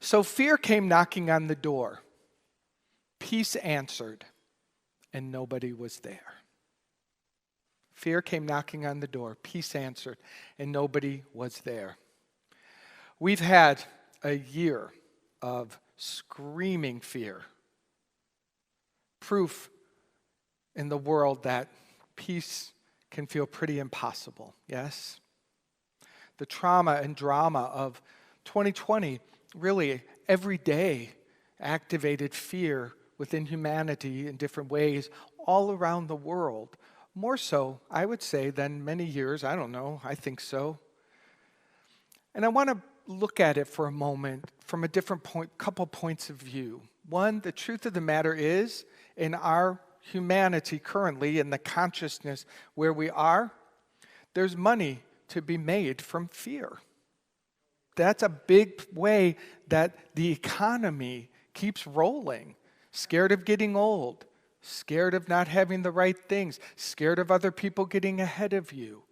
So fear came knocking on the door. Peace answered, and nobody was there. Fear came knocking on the door. Peace answered, and nobody was there. We've had a year of screaming fear. Proof in the world that peace can feel pretty impossible, yes? The trauma and drama of 2020 really every day activated fear within humanity in different ways all around the world. More so, I would say, than many years. I don't know. I think so. And I want to look at it for a moment from a different couple points of view. One, the truth of the matter is, in our humanity currently, in the consciousness where we are, there's money to be made from fear. That's a big way that the economy keeps rolling. Scared of getting old, scared of not having the right things, scared of other people getting ahead of you,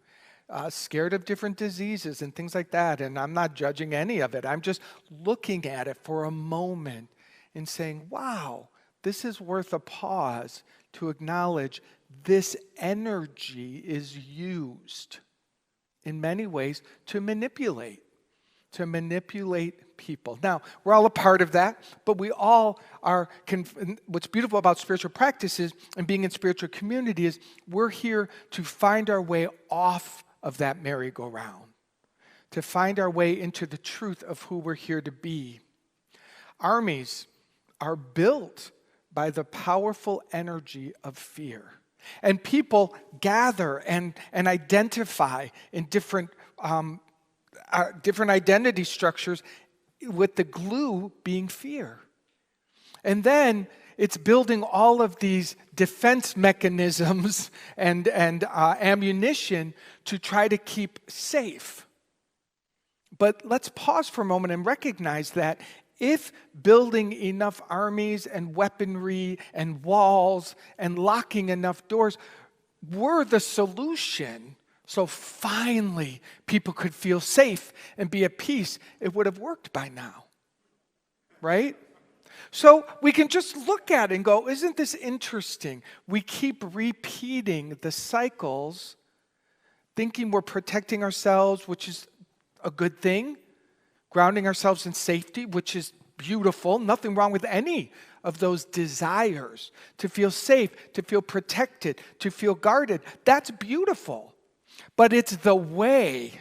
scared of different diseases and things like that. And I'm not judging any of it. I'm just looking at it for a moment and saying, wow, this is worth a pause to acknowledge this energy is used in many ways to manipulate people. Now, we're all a part of that, but we all are, what's beautiful about spiritual practices and being in spiritual community is we're here to find our way off of that merry-go-round, to find our way into the truth of who we're here to be. Armies are built by the powerful energy of fear. And people gather and identify in different identity structures with the glue being fear. And then it's building all of these defense mechanisms and ammunition to try to keep safe. But let's pause for a moment and recognize that if building enough armies and weaponry and walls and locking enough doors were the solution, so finally people could feel safe and be at peace, it would have worked by now, right? So we can just look at it and go, isn't this interesting? We keep repeating the cycles, thinking we're protecting ourselves, which is a good thing, grounding ourselves in safety, which is beautiful. Nothing wrong with any of those desires to feel safe, to feel protected, to feel guarded. That's beautiful. But it's the way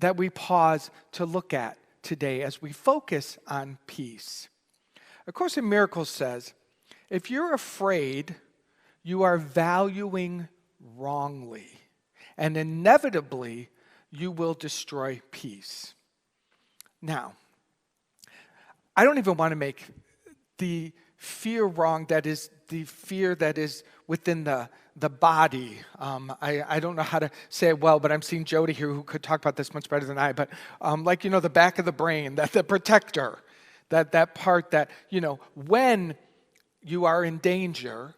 that we pause to look at today as we focus on peace. A Course in Miracles says, if you're afraid, you are valuing wrongly, and inevitably you will destroy peace. Now, I don't even want to make the fear wrong that is the fear that is within the body. I don't know how to say it well, but I'm seeing Jody here who could talk about this much better than I. But the back of the brain, that the protector, that part that, when you are in danger,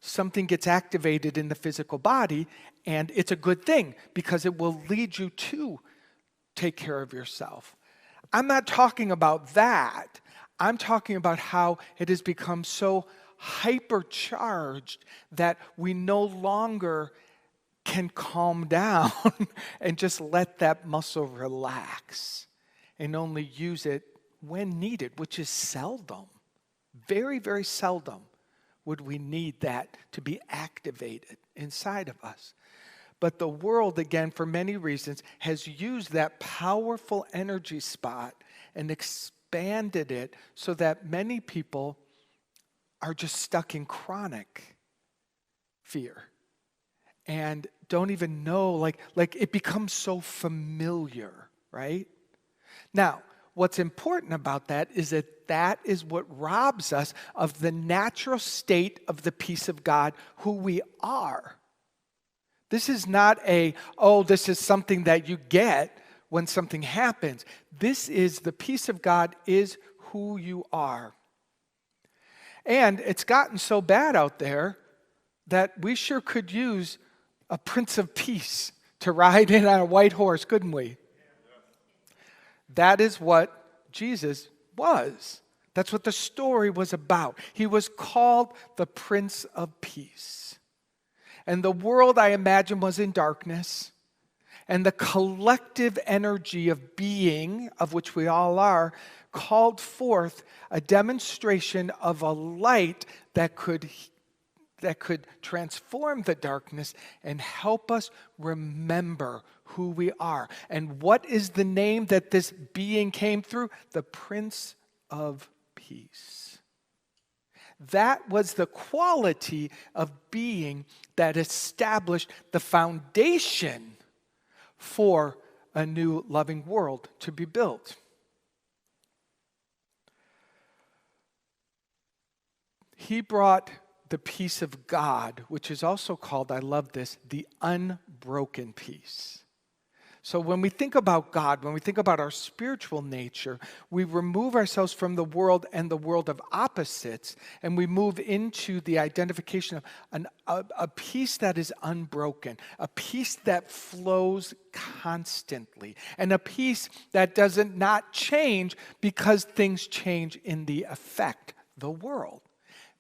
something gets activated in the physical body, and it's a good thing because it will lead you to take care of yourself. I'm not talking about that. I'm talking about how it has become so hypercharged that we no longer can calm down and just let that muscle relax and only use it when needed, which is seldom. Very, very seldom would we need that to be activated inside of us. But the world, again, for many reasons, has used that powerful energy spot and expanded it so that many people are just stuck in chronic fear and don't even know, like it becomes so familiar, right? Now, what's important about that is that is what robs us of the natural state of the peace of God, who we are. This is not this is something that you get when something happens. This is the peace of God is who you are. And it's gotten so bad out there that we sure could use a Prince of Peace to ride in on a white horse, couldn't we? That is what Jesus was. That's what the story was about. He was called the Prince of Peace. And the world, I imagine, was in darkness. And the collective energy of being, of which we all are, called forth a demonstration of a light that could transform the darkness and help us remember who we are. And what is the name that this being came through? The Prince of Peace. That was the quality of being that established the foundation for a new loving world to be built. He brought the peace of God, which is also called, I love this, the unbroken peace. So when we think about God, when we think about our spiritual nature, we remove ourselves from the world and the world of opposites, and we move into the identification of a peace that is unbroken, a peace that flows constantly, and a peace that doesn't not change because things change in the effect, the world.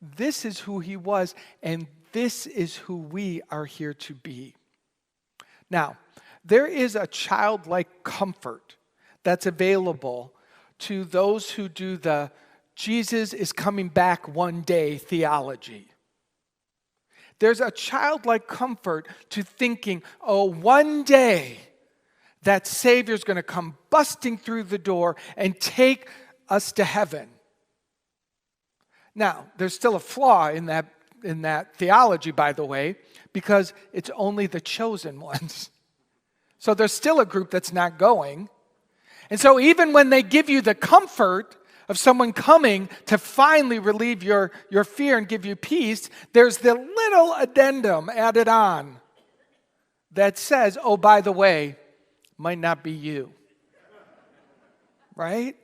This is who he was, and this is who we are here to be. Now, there is a childlike comfort that's available to those who do the Jesus is coming back one day theology. There's a childlike comfort to thinking, oh, one day that Savior's going to come busting through the door and take us to heaven. Now, there's still a flaw in that theology, by the way, because it's only the chosen ones. So there's still a group that's not going. And so even when they give you the comfort of someone coming to finally relieve your fear and give you peace, there's the little addendum added on that says, oh, by the way, might not be you. Right?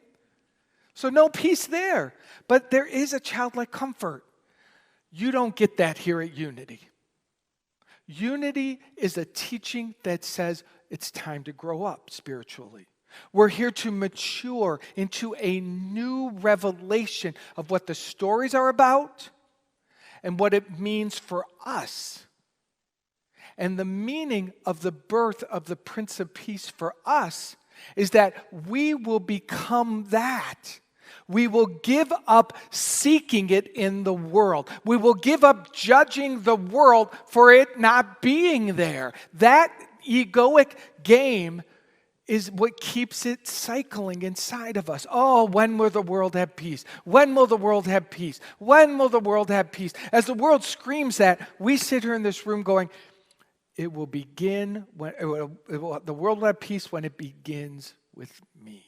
So no peace there. But there is a childlike comfort. You don't get that here at Unity. Unity is a teaching that says it's time to grow up spiritually. We're here to mature into a new revelation of what the stories are about and what it means for us. And the meaning of the birth of the Prince of Peace for us is that we will become that. We will give up seeking it in the world. We will give up judging the world for it not being there. That egoic game is what keeps it cycling inside of us. Oh, when will the world have peace? When will the world have peace? When will the world have peace? As the world screams that, we sit here in this room going, it will begin when the world will have peace when it begins with me.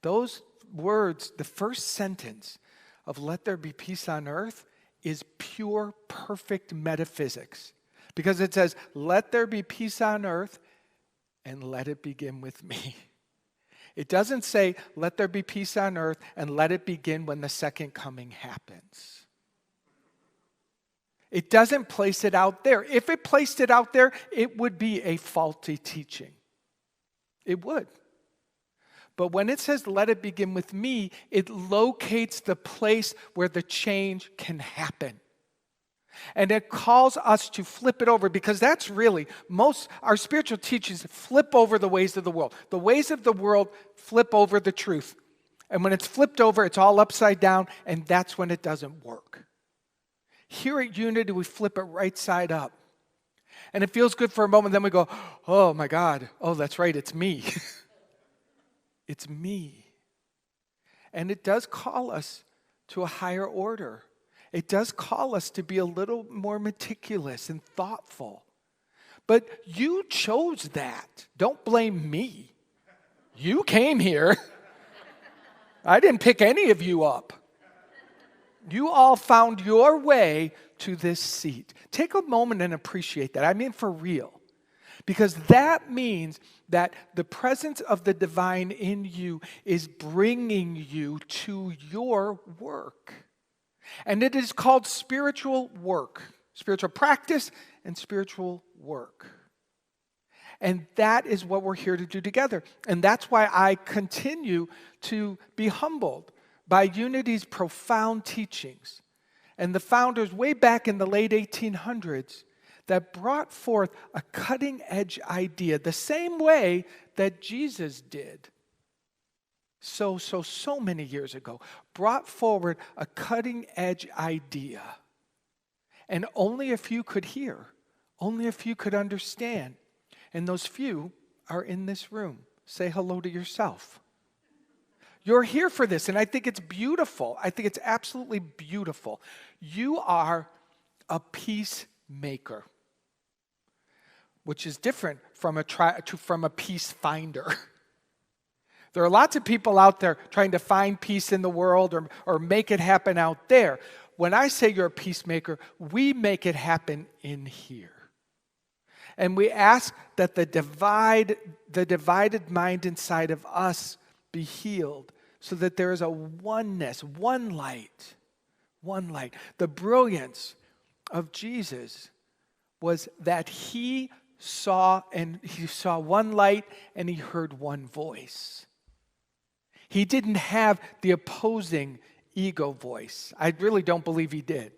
Those words, the first sentence of let there be peace on earth is pure, perfect metaphysics. Because it says, let there be peace on earth and let it begin with me. It doesn't say, let there be peace on earth and let it begin when the second coming happens. It doesn't place it out there. If it placed it out there, it would be a faulty teaching. It would. But when it says, let it begin with me, it locates the place where the change can happen. And it calls us to flip it over, because that's really, our spiritual teachings flip over the ways of the world. The ways of the world flip over the truth. And when it's flipped over, it's all upside down, and that's when it doesn't work. Here at Unity, we flip it right side up. And it feels good for a moment, then we go, oh my God, oh that's right, it's me. It's me. And it does call us to a higher order. It does call us to be a little more meticulous and thoughtful. But you chose that. Don't blame me. You came here. I didn't pick any of you up. You all found your way to this seat. Take a moment and appreciate that. I mean, for real. Because that means that the presence of the divine in you is bringing you to your work. And it is called spiritual work, spiritual practice and spiritual work. And that is what we're here to do together. And that's why I continue to be humbled by Unity's profound teachings and the founders way back in the late 1800s that brought forth a cutting-edge idea, the same way that Jesus did so many years ago, brought forward a cutting-edge idea. And only a few could hear, only a few could understand. And those few are in this room. Say hello to yourself. You're here for this, and I think it's beautiful. I think it's absolutely beautiful. You are a peacemaker, which is different from a peace finder. There are lots of people out there trying to find peace in the world or make it happen out there. When I say you're a peacemaker, we make it happen in here. And we ask that the divided mind inside of us be healed so that there is a oneness, one light. The brilliance of Jesus was that he saw one light and he heard one voice. He didn't have the opposing ego voice. I really don't believe he did.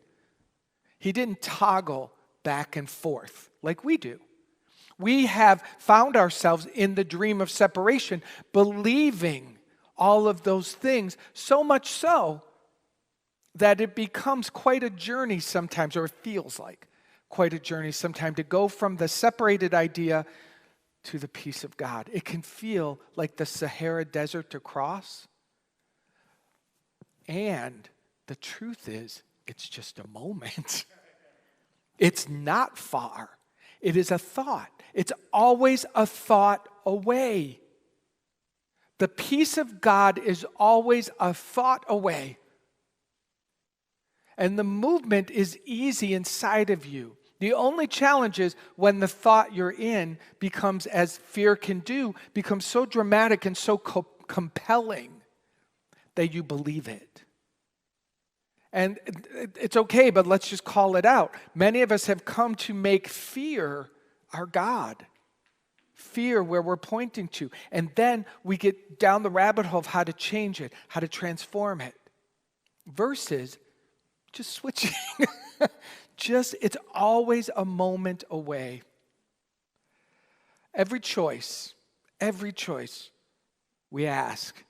He didn't toggle back and forth like we do. We have found ourselves in the dream of separation, believing all of those things, so much so that it becomes quite a journey sometimes, or it feels like quite a journey sometimes, to go from the separated idea to the peace of God. It can feel like the Sahara Desert to cross. And the truth is, it's just a moment. It's not far. It is a thought. It's always a thought away. The peace of God is always a thought away. And the movement is easy inside of you. The only challenge is when the thought you're in becomes, as fear can do, becomes so dramatic and so compelling that you believe it. And it's okay, but let's just call it out. Many of us have come to make fear our God. Fear where we're pointing to. And then we get down the rabbit hole of how to change it, how to transform it. Versus just switching. It's always a moment away. Every choice, we ask,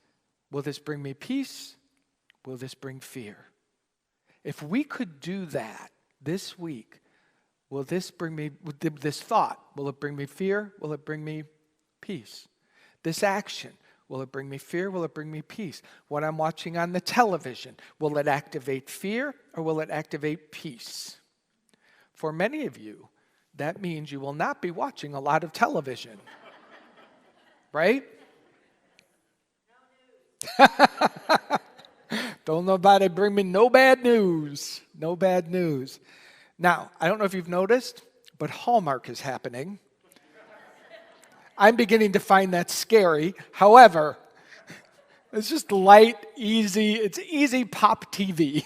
will this bring me peace? Will this bring fear? If we could do that this week, will this bring me, this thought, will it bring me fear? Will it bring me peace? This action, will it bring me fear? Will it bring me peace? What I'm watching on the television, will it activate fear or will it activate peace? For many of you, that means you will not be watching a lot of television. Right? No news. Don't nobody bring me no bad news. No bad news. Now, I don't know if you've noticed, but Hallmark is happening. I'm beginning to find that scary. However, it's just light, easy. It's easy pop TV.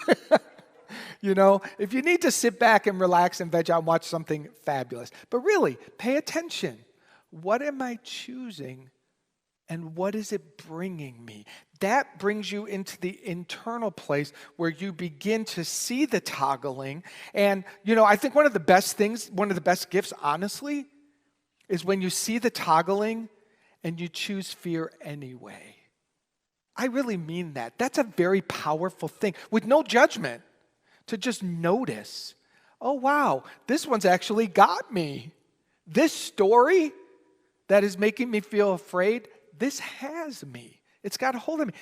You know, if you need to sit back and relax and veg out and watch something fabulous. But really, pay attention. What am I choosing and what is it bringing me? That brings you into the internal place where you begin to see the toggling. And, you know, I think one of the best gifts, honestly, is when you see the toggling and you choose fear anyway. I really mean that. That's a very powerful thing with no judgment. To just notice, oh wow, this one's actually got me. This story that is making me feel afraid, this has me. It's got a hold of me.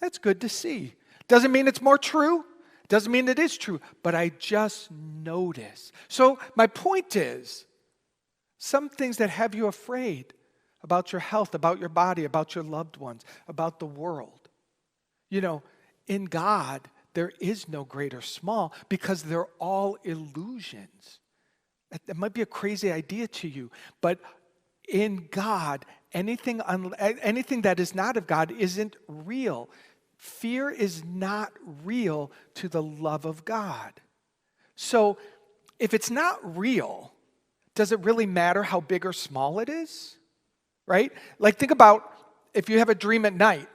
That's good to see. Doesn't mean it's more true. Doesn't mean it is true. But I just notice. So my point is, some things that have you afraid about your health, about your body, about your loved ones, about the world. You know, in God, there is no great or small because they're all illusions. That might be a crazy idea to you, but in God, anything that is not of God isn't real. Fear is not real to the love of God. So if it's not real, does it really matter how big or small it is? Right? Like, think about if you have a dream at night.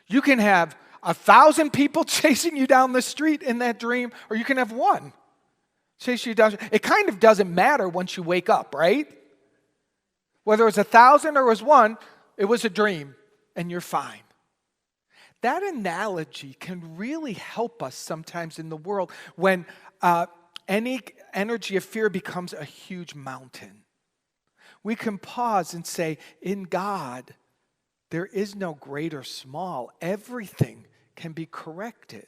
You can have 1,000 people chasing you down the street in that dream, or you can have one chase you down. It kind of doesn't matter once you wake up, right? Whether it was 1,000 or it was one, it was a dream, and you're fine. That analogy can really help us sometimes in the world when any energy of fear becomes a huge mountain. We can pause and say, in God, there is no great or small. Everything can be corrected.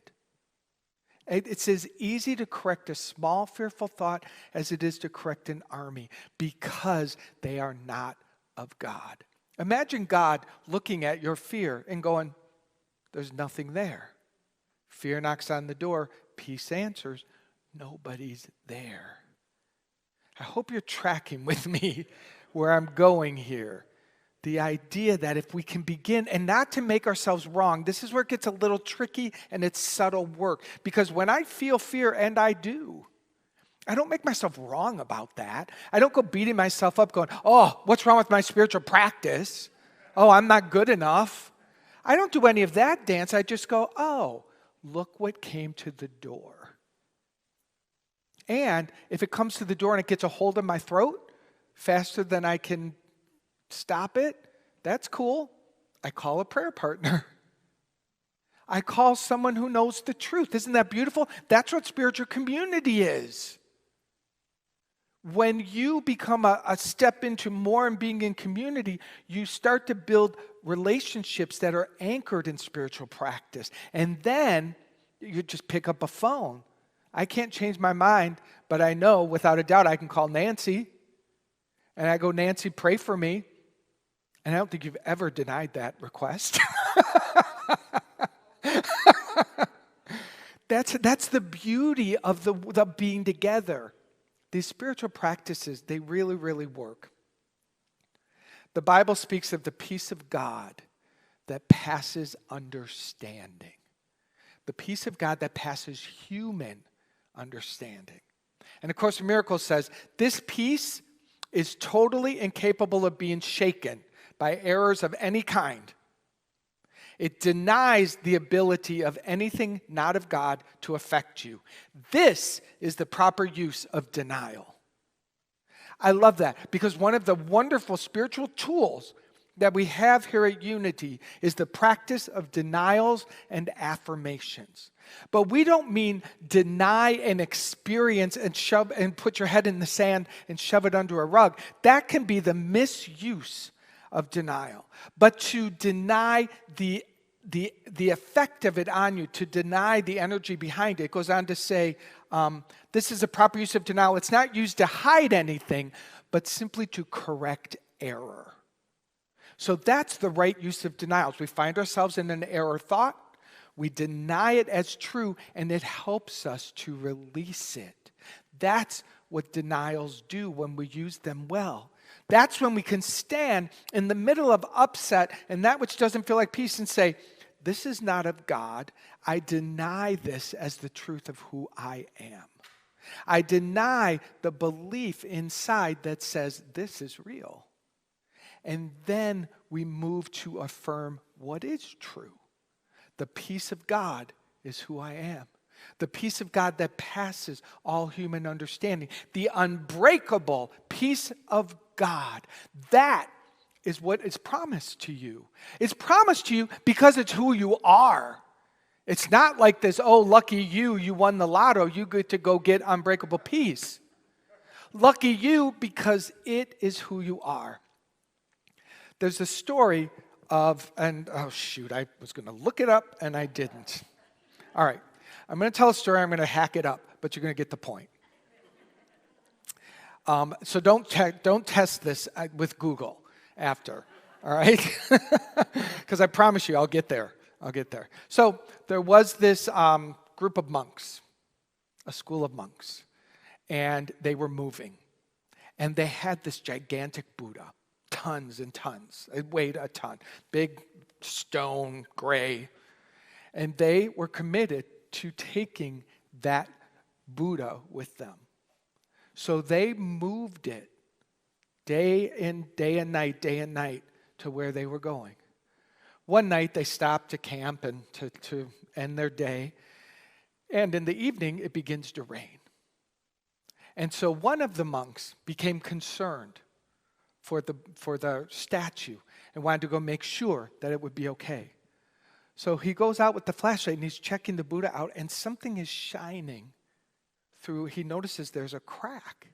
It's as easy to correct a small fearful thought as it is to correct an army because they are not of God. Imagine God looking at your fear and going, there's nothing there. Fear knocks on the door. Peace answers. Nobody's there. I hope you're tracking with me where I'm going here. The idea that if we can begin, and not to make ourselves wrong, this is where it gets a little tricky and it's subtle work. Because when I feel fear, and I do, I don't make myself wrong about that. I don't go beating myself up going, oh, what's wrong with my spiritual practice? Oh, I'm not good enough. I don't do any of that dance. I just go, oh, look what came to the door. And if it comes to the door and it gets a hold of my throat faster than I can stop it, that's cool. I call a prayer partner. I call someone who knows the truth. Isn't that beautiful? That's what spiritual community is. When you become a step into more and being in community, you start to build relationships that are anchored in spiritual practice. And then you just pick up a phone. I can't change my mind, but I know without a doubt I can call Nancy. And I go, Nancy, pray for me. And I don't think you've ever denied that request. That's the beauty of the being together. These spiritual practices, they really, really work. The Bible speaks of the peace of God that passes understanding. The peace of God that passes human understanding. And of course, Miracles says, this peace is totally incapable of being shaken by errors of any kind. It denies the ability of anything not of God to affect you. This is the proper use of denial. I love that because one of the wonderful spiritual tools that we have here at Unity is the practice of denials and affirmations. But we don't mean deny an experience and shove and put your head in the sand and shove it under a rug. That can be the misuse of denial. But to deny the effect of it on you, to deny the energy behind it, goes on to say, this is a proper use of denial. It's not used to hide anything, but simply to correct error. So that's the right use of denials. We find ourselves in an error thought, we deny it as true, and it helps us to release it. That's what denials do when we use them well. That's when we can stand in the middle of upset and that which doesn't feel like peace and say, this is not of God. I deny this as the truth of who I am. I deny the belief inside that says this is real. And then we move to affirm what is true. The peace of God is who I am. The peace of God that passes all human understanding. The unbreakable peace of God. That is what is promised to you. It's promised to you because it's who you are. It's not like this, oh, lucky you, you won the lotto, you get to go get unbreakable peace. Lucky you because it is who you are. There's a story of, and oh shoot, I was going to look it up and I didn't. All right, I'm going to tell a story, I'm going to hack it up, but you're going to get the point. So don't test this with Google after, all right? Because I promise you, I'll get there. So there was this group of monks, a school of monks, and they were moving. And they had this gigantic Buddha, tons and tons. It weighed a ton, big stone, gray. And they were committed to taking that Buddha with them. So they moved it day and night to where they were going. One night they stopped to camp and to end their day. And in the evening, it begins to rain. And so one of the monks became concerned for the statue and wanted to go make sure that it would be okay. So he goes out with the flashlight and he's checking the Buddha out, and something is shining through. He notices there's a crack.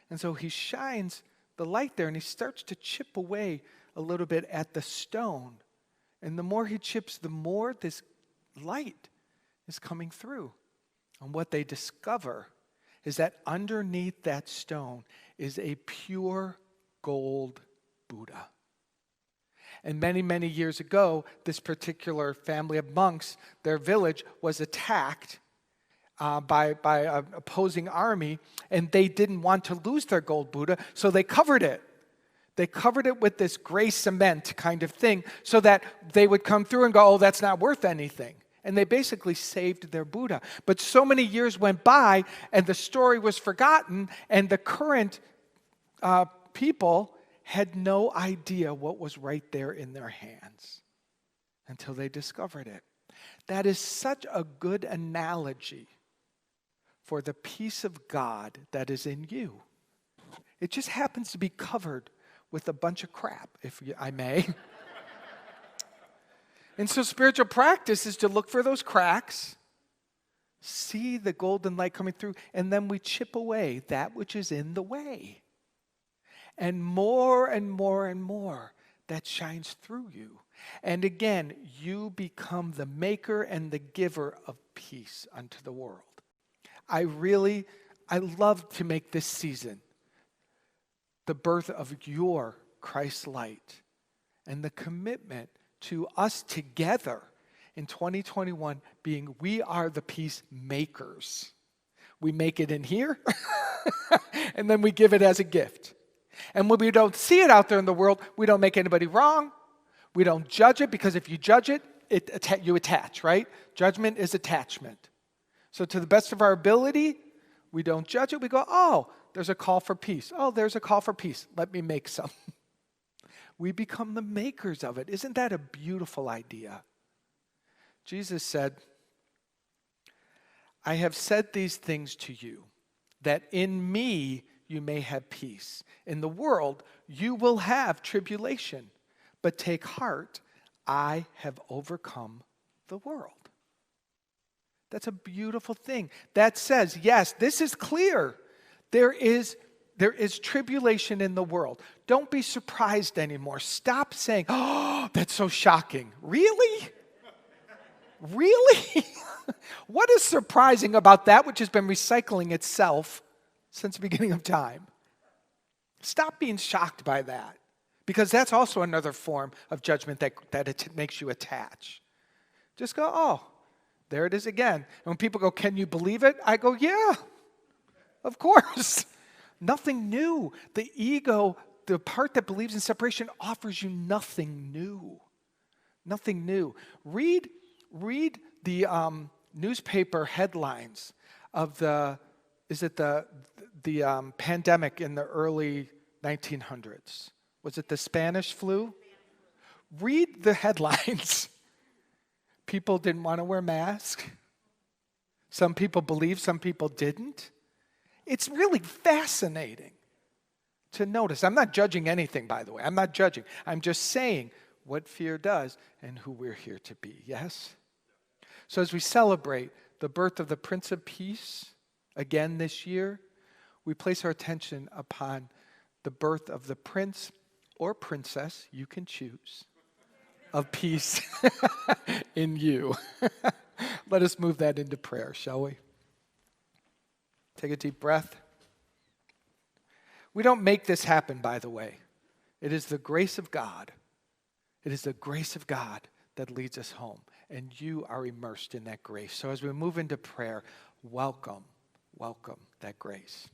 And so he shines the light there and he starts to chip away a little bit at the stone. And the more he chips, the more this light is coming through. And what they discover is that underneath that stone is a pure gold Buddha. And many, many years ago, this particular family of monks, their village was attacked by an opposing army, and they didn't want to lose their gold Buddha, so they covered it. They covered it with this gray cement kind of thing so that they would come through and go, oh, that's not worth anything. And they basically saved their Buddha. But so many years went by, and the story was forgotten, and the current people had no idea what was right there in their hands until they discovered it. That is such a good analogy for the peace of God that is in you. It just happens to be covered with a bunch of crap, if I may. And so spiritual practice is to look for those cracks, see the golden light coming through, and then we chip away that which is in the way. And more and more and more, that shines through you. And again, you become the maker and the giver of peace unto the world. I love to make this season the birth of your Christ light and the commitment to us together in 2021 being we are the peacemakers. We make it in here and then we give it as a gift. And when we don't see it out there in the world, we don't make anybody wrong. We don't judge it, because if you judge it, you attach, right? Judgment is attachment. So to the best of our ability, we don't judge it. We go, oh, there's a call for peace. Oh, there's a call for peace. Let me make some. We become the makers of it. Isn't that a beautiful idea? Jesus said, I have said these things to you, that in me you may have peace. In the world you will have tribulation, but take heart, I have overcome the world. That's a beautiful thing. That says, yes, this is clear. There is tribulation in the world. Don't be surprised anymore. Stop saying, oh, that's so shocking. Really? Really? What is surprising about that which has been recycling itself since the beginning of time? Stop being shocked by that, because that's also another form of judgment that it makes you attach. Just go, oh, there it is again. And when people go, can you believe it? I go, yeah, of course. Nothing new. The ego, the part that believes in separation, offers you nothing new. Nothing new. Read the newspaper headlines of the pandemic in the early 1900s. Was it the Spanish flu? Read the headlines. People didn't want to wear masks. Some people believed, some people didn't. It's really fascinating to notice. I'm not judging anything, by the way. I'm not judging. I'm just saying what fear does and who we're here to be, yes? So as we celebrate the birth of the Prince of Peace again this year, we place our attention upon the birth of the prince or princess, you can choose, of peace in you. Let us move that into prayer, shall we? Take a deep breath. We don't make this happen, by the way. It is the grace of God. It is the grace of God that leads us home. And you are immersed in that grace. So as we move into prayer, welcome that grace.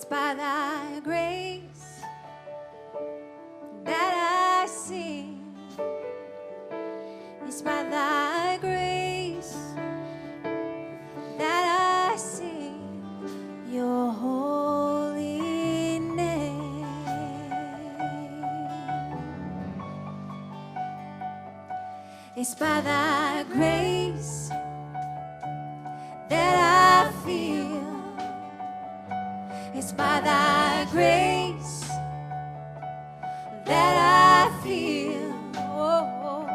It's by thy grace that I sing. It's by thy grace that I sing your holy name. It's by thy grace that I feel. It's by thy grace that I feel. Oh,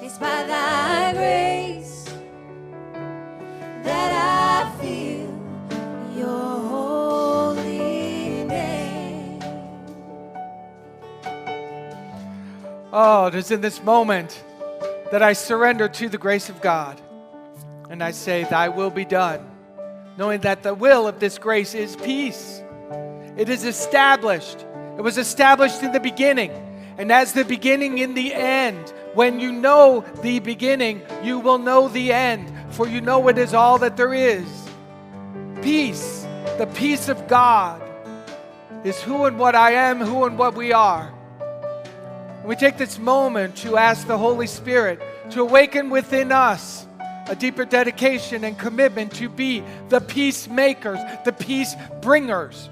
it's by thy grace that I feel your holy name. Oh, it is in this moment that I surrender to the grace of God. And I say, thy will be done, knowing that the will of this grace is peace. It is established. It was established in the beginning. And as the beginning in the end, when you know the beginning, you will know the end, for you know it is all that there is. Peace, the peace of God, is who and what I am, who and what we are. We take this moment to ask the Holy Spirit to awaken within us a deeper dedication and commitment to be the peacemakers, the peace bringers.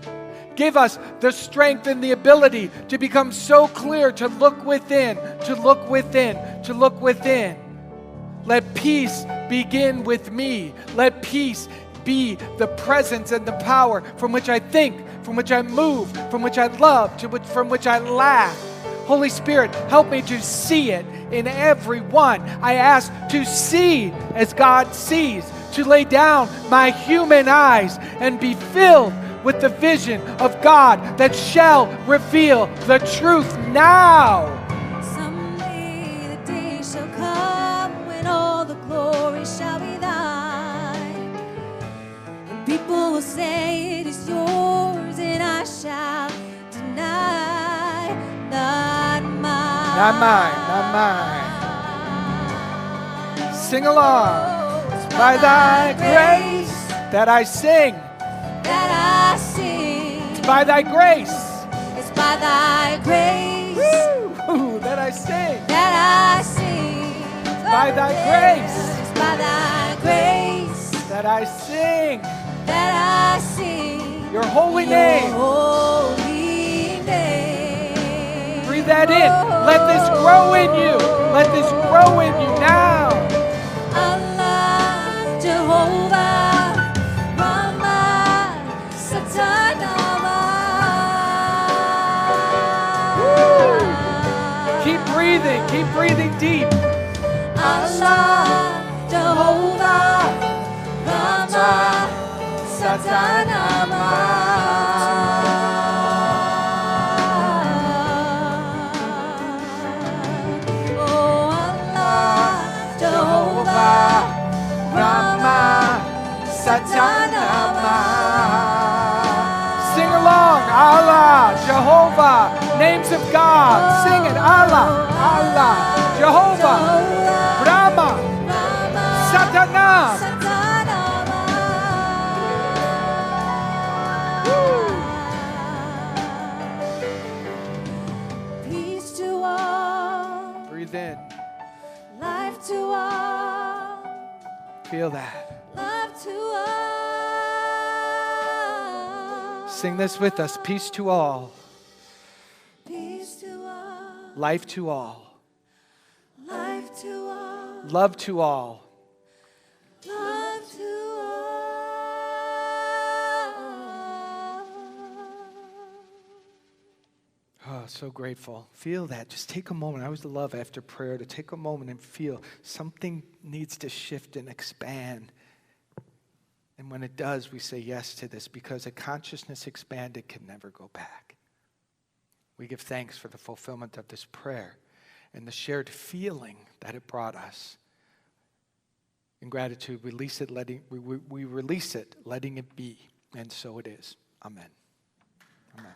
Give us the strength and the ability to become so clear, to look within, to look within, to look within. Let peace begin with me. Let peace be the presence and the power from which I think, from which I move, from which I love, from which I laugh. Holy Spirit, help me to see it in everyone. I ask to see as God sees, to lay down my human eyes and be filled with the vision of God that shall reveal the truth now. Someday the day shall come when all the glory shall be thine, and people will say it is yours, and I shall deny, not mine. Not mine, not mine. Sing along. It's by thy grace that I sing. That I sing. It's by thy grace. It's by thy grace. Woo! That I sing. That I sing. By thy grace. It's by thy grace. That I sing. That I sing. Your holy name. Holy name. Breathe that in. Let this grow in you. Let this grow in you now. Allah, Jehovah, Rama, Satanama. Keep breathing. Keep breathing deep. Allah, Jehovah, Rama, Satanama. Oh Allah, Jehovah, Rama, Satanama. Sing along. Allah, Jehovah, names of God. Sing it. Allah, Allah, Jehovah, Rama, Satana. Peace to all, Breathe in. life to all, Feel that. love to all. Sing this with us. Peace to all. Peace to all, Life to all. life to all, Love to all. love to all. Oh, so grateful. Feel that. Just take a moment. I always love after prayer to take a moment and feel something needs to shift and expand. And when it does, we say yes to this, because a consciousness expanded can never go back. We give thanks for the fulfillment of this prayer and the shared feeling that it brought us. In gratitude, we release it, letting it be. And so it is. Amen. Amen.